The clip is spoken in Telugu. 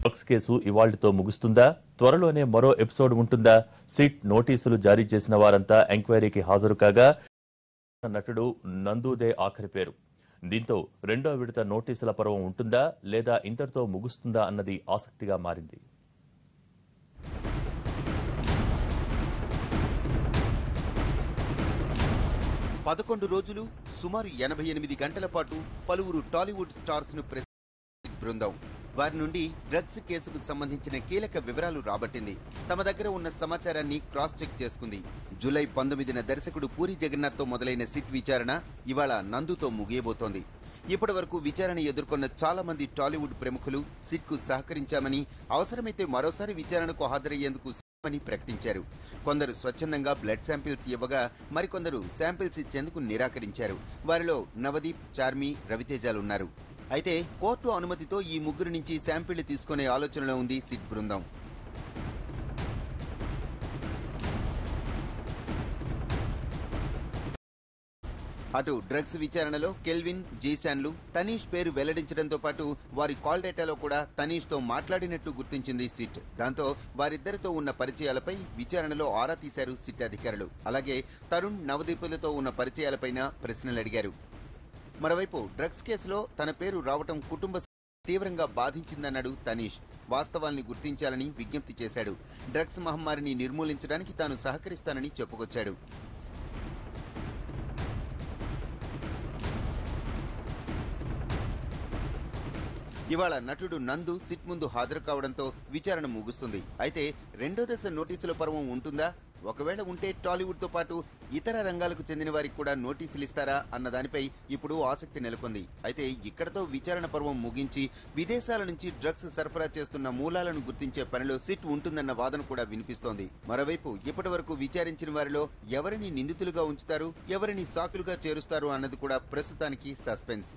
Drugs case ఇవాళ్టితో ముగుస్తుందా? త్వరలోనే మరో ఎపిసోడ్ ఉంటుందా? సిట్ నోటీసులు జారీ చేసిన వారంతా ఎంక్వైరీకి హాజరు కాగా నటుడు నందూదే ఆఖరి పేరు. దీంతో రెండో విడత నోటీసుల పర్వం ఉంటుందా లేదా ఇంతటితో ముగుస్తుందా అన్నది ఆసక్తిగా మారింది. పదకొండు రోజులు సుమారు 88 గంటల పాటు పలువురు టాలీవుడ్ స్టార్స్ ను బృందం వారి నుండి డ్రగ్స్ కేసుకు సంబంధించిన కీలక వివరాలు రాబట్టింది. తమ దగ్గర ఉన్న సమాచారాన్ని క్రాస్ చెక్ చేసుకుంది. జూలై 19న దర్శకుడు పూరి జగన్నాథ్ తో మొదలైన సిట్ విచారణ ఇవాళ నందుతో ముగియబోతోంది. ఇప్పటి వరకు విచారణ ఎదుర్కొన్న చాలా మంది టాలీవుడ్ ప్రముఖులు సిట్ కు సహకరించామని, అవసరమైతే మరోసారి విచారణకు హాజరయ్యేందుకు అని ప్రకటించారు. కొందరు స్వచ్ఛందంగా బ్లడ్ శాంపిల్స్ ఇవ్వగా మరికొందరు శాంపిల్స్ ఇచ్చేందుకు నిరాకరించారు. వారిలో నవదీప్, చార్మి, రవితేజలున్నారు. అయితే కోర్టు అనుమతితో ఈ ముగ్గురు నుంచి శాంపిళ్లు తీసుకునే ఆలోచనలో ఉంది సిట్ బృందం. అటు డ్రగ్స్ విచారణలో కెల్విన్, జీశాన్లు, తనీష్ పేరు వెల్లడించడంతో పాటు వారి కాల్ డేటాలో కూడా తనీష్ తో మాట్లాడినట్టు గుర్తించింది సిట్. దాంతో వారిద్దరితో ఉన్న పరిచయాలపై విచారణలో ఆరా తీశారు సిట్ అధికారులు. అలాగే తరుణ్, నవదీపులతో ఉన్న పరిచయాలపైన ప్రశ్నలు అడిగారు. మరోవైపు డ్రగ్స్ కేసులో తన పేరు రావటం కుటుంబ తీవ్రంగా బాధించిందన్నాడు తనీష్. వాస్తవాల్ని గుర్తించాలని విజ్ఞప్తి చేశాడు. డ్రగ్స్ మహమ్మారిని నిర్మూలించడానికి తాను సహకరిస్తానని చెప్పుకొచ్చాడు. ఇవాళ నటుడు నందు సిట్ ముందు హాజరు కావడంతో విచారణ ముగుస్తుంది. అయితే రెండో దశ నోటీసుల పర్వం ఉంటుందా? ఒకవేళ ఉంటే టాలీవుడ్ తో పాటు ఇతర రంగాలకు చెందిన వారికి కూడా నోటీసులు ఇస్తారా అన్న దానిపై ఇప్పుడు ఆసక్తి నెలకొంది. అయితే ఇక్కడతో విచారణ పర్వం ముగించి విదేశాల నుంచి డ్రగ్స్ సరఫరా చేస్తున్న మూలాలను గుర్తించే పనిలో సిట్ ఉంటుందన్న వాదన కూడా వినిపిస్తోంది. మరోవైపు ఇప్పటి వరకు విచారించిన వారిలో ఎవరిని నిందితులుగా ఉంచుతారు, ఎవరిని సాకులుగా చేరుస్తారు అన్నది కూడా ప్రస్తుతానికి సస్పెన్స్.